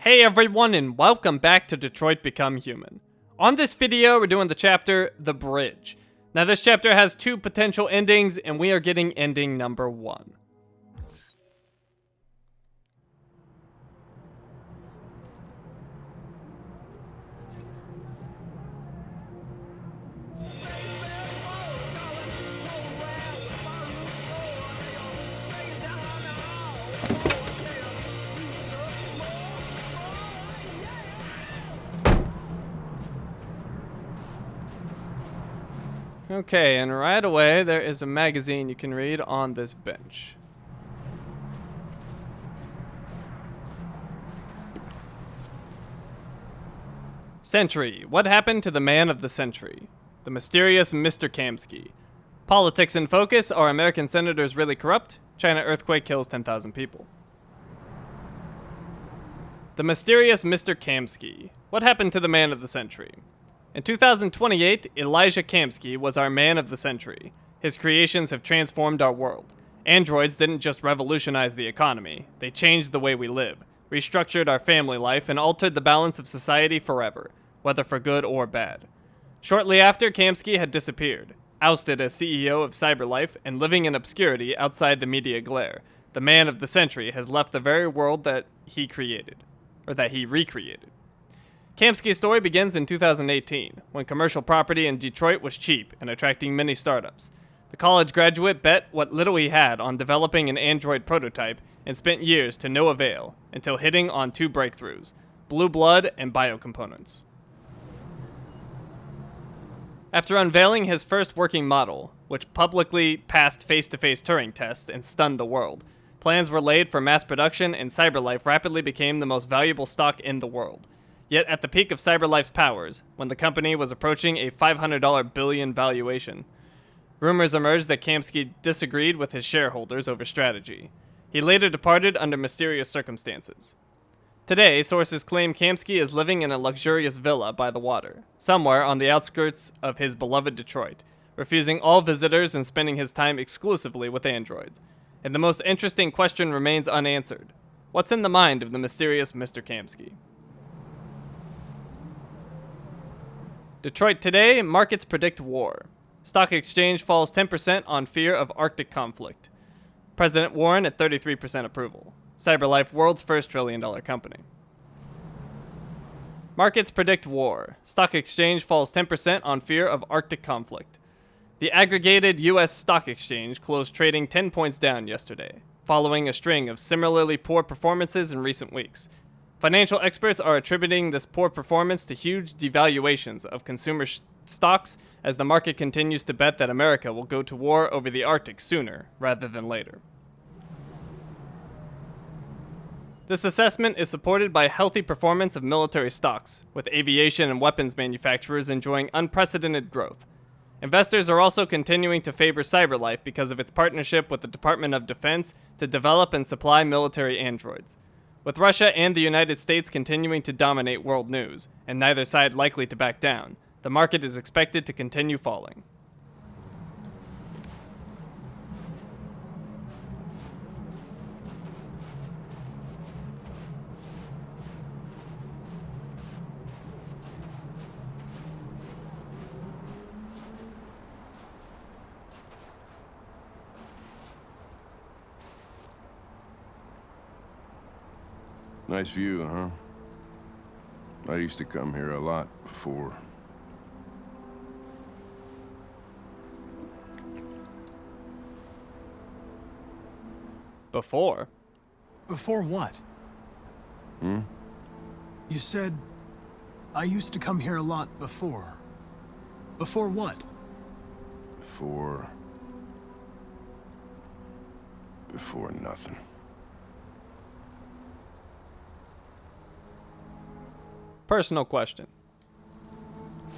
Hey everyone, and welcome back to Detroit Become Human. On this video, we're doing the chapter, The Bridge. Now this chapter has two potential endings, and we are getting ending number 1. Okay, and right away, there is a magazine you can read on this bench. Century. What happened to the man of the century? The mysterious Mr. Kamsky. Politics in focus. Are American senators really corrupt? China earthquake kills 10,000 people. The mysterious Mr. Kamsky. What happened to the man of the century? In 2028, Elijah Kamsky was our man of the century. His creations have transformed our world. Androids didn't just revolutionize the economy, they changed the way we live, restructured our family life, and altered the balance of society forever, whether for good or bad. Shortly after, Kamsky had disappeared, ousted as CEO of CyberLife and living in obscurity outside the media glare. The man of the century has left the very world that he created, or that he recreated. Kamsky's story begins in 2018, when commercial property in Detroit was cheap and attracting many startups. The college graduate bet what little he had on developing an Android prototype and spent years to no avail, until hitting on two breakthroughs: blue blood and biocomponents. After unveiling his first working model, which publicly passed face-to-face Turing tests and stunned the world, plans were laid for mass production, and CyberLife rapidly became the most valuable stock in the world. Yet at the peak of CyberLife's powers, when the company was approaching a $500 billion valuation, rumors emerged that Kamsky disagreed with his shareholders over strategy. He later departed under mysterious circumstances. Today, sources claim Kamsky is living in a luxurious villa by the water, somewhere on the outskirts of his beloved Detroit, refusing all visitors and spending his time exclusively with androids. And the most interesting question remains unanswered. What's in the mind of the mysterious Mr. Kamsky? Detroit today, markets predict war. Stock exchange falls 10% on fear of Arctic conflict. President Warren at 33% approval. CyberLife, world's first trillion-dollar company. Markets predict war. Stock exchange falls 10% on fear of Arctic conflict. The aggregated U.S. stock exchange closed trading 10 points down yesterday, following a string of similarly poor performances in recent weeks. Financial experts are attributing this poor performance to huge devaluations of consumer stocks as the market continues to bet that America will go to war over the Arctic sooner rather than later. This assessment is supported by healthy performance of military stocks, with aviation and weapons manufacturers enjoying unprecedented growth. Investors are also continuing to favor CyberLife because of its partnership with the Department of Defense to develop and supply military androids. With Russia and the United States continuing to dominate world news, and neither side likely to back down, the market is expected to continue falling. Nice view, huh? I used to come here a lot before. Before? Before what? Hmm? You said, I used to come here a lot before. Before what? Before nothing. Personal question.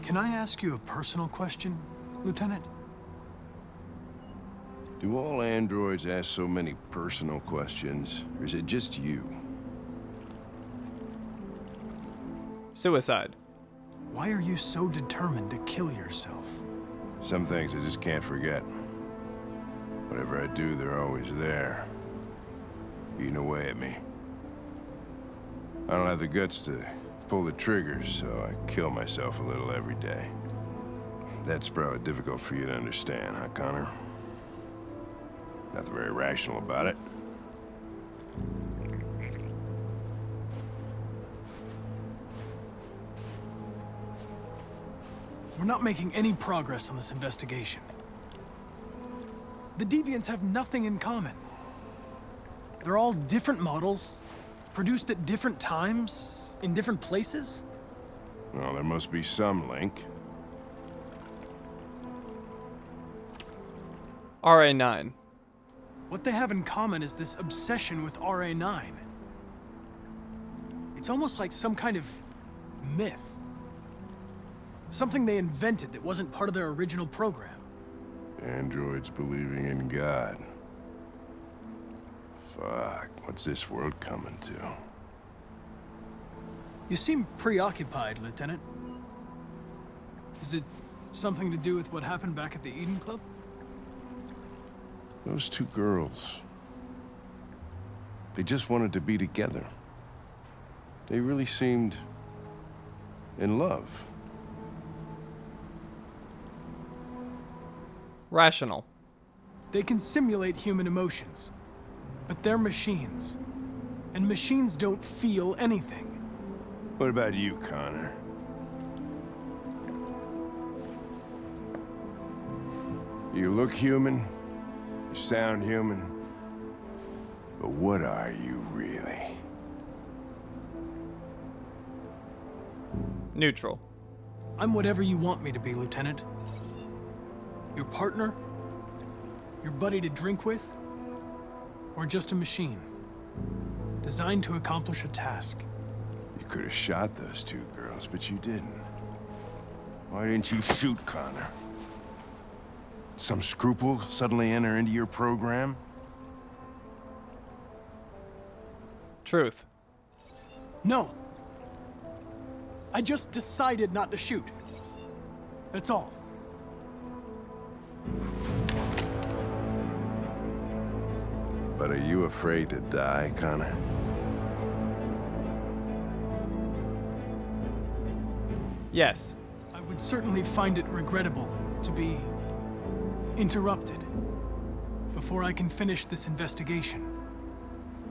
Can I ask you a personal question, Lieutenant? Do all androids ask so many personal questions, or is it just you? Suicide. Why are you so determined to kill yourself? Some things I just can't forget. Whatever I do, they're always there, eating away at me. I don't have the guts to pull the trigger, so I kill myself a little every day. That's probably difficult for you to understand, huh, Connor? Nothing very rational about it. We're not making any progress on this investigation. The Deviants have nothing in common. They're all different models, produced at different times, in different places. Well, there must be some link. RA9. What they have in common is this obsession with RA9. It's almost like some kind of myth. Something they invented that wasn't part of their original program. Androids believing in God. Fuck, what's this world coming to? You seem preoccupied, Lieutenant. Is it something to do with what happened back at the Eden Club? Those two girls. They just wanted to be together. They really seemed in love. Rational. They can simulate human emotions, but they're machines. And machines don't feel anything. What about you, Connor? You look human, you sound human, but what are you really? Neutral. I'm whatever you want me to be, Lieutenant. Your partner? Your buddy to drink with? Or just a machine? Designed to accomplish a task. You could have shot those two girls, but you didn't. Why didn't you shoot Connor? Some scruple suddenly enter into your program? Truth. No. I just decided not to shoot. That's all. But are you afraid to die, Connor? Yes. I would certainly find it regrettable to be interrupted before I can finish this investigation.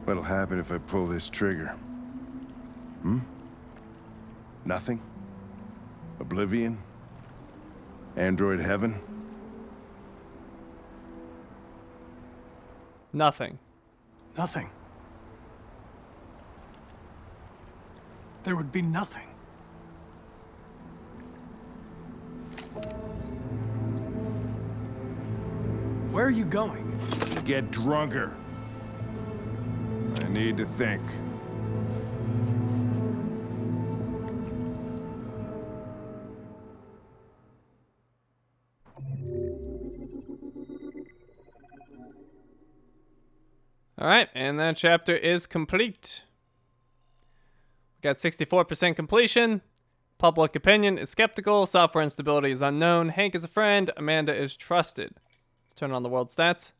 What'll happen if I pull this trigger? Hmm? Nothing? Oblivion? Android heaven? Nothing. Nothing. There would be nothing. Where are you going? Get drunker. I need to think. Alright, and that chapter is complete. We got 64% completion. Public opinion is skeptical. Software instability is unknown. Hank is a friend. Amanda is trusted. Let's turn on the world stats.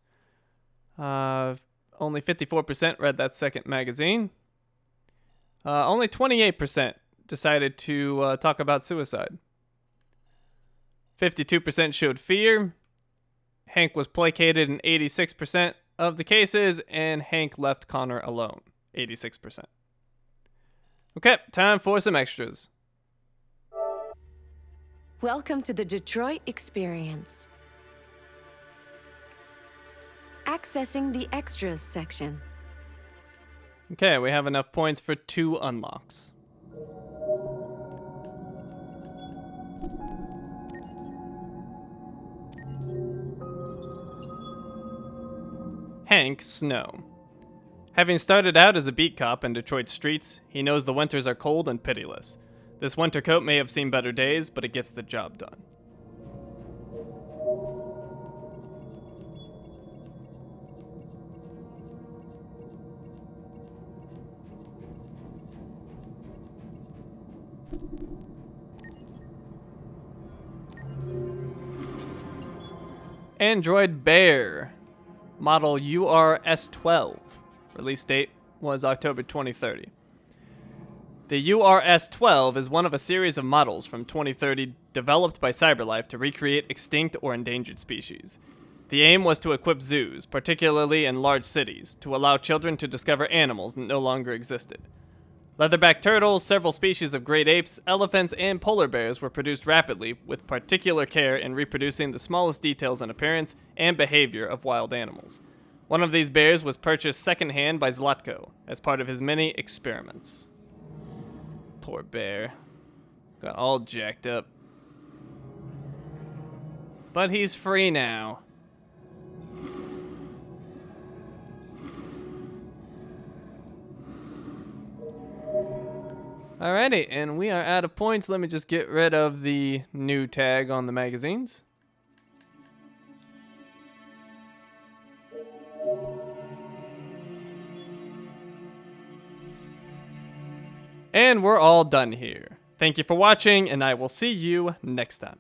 Only 54% read that second magazine. Only 28% decided to talk about suicide. 52% showed fear. Hank was placated in 86% of the cases, and Hank left Connor alone. 86%. Okay, time for some extras. Welcome to the Detroit Experience. Accessing the Extras section. Okay, we have enough points for 2 unlocks. Hank Snow. Having started out as a beat cop in Detroit's streets, he knows the winters are cold and pitiless. This winter coat may have seen better days, but it gets the job done. Android Bear. Model URS-12. Release date was October 2030. The URS-12 is one of a series of models from 2030 developed by CyberLife to recreate extinct or endangered species. The aim was to equip zoos, particularly in large cities, to allow children to discover animals that no longer existed. Leatherback turtles, several species of great apes, elephants, and polar bears were produced rapidly with particular care in reproducing the smallest details in appearance and behavior of wild animals. One of these bears was purchased secondhand by Zlatko as part of his many experiments. Poor bear. Got all jacked up. But he's free now. Alrighty, and we are out of points. Let me just get rid of the new tag on the magazines. And we're all done here. Thank you for watching, and I will see you next time.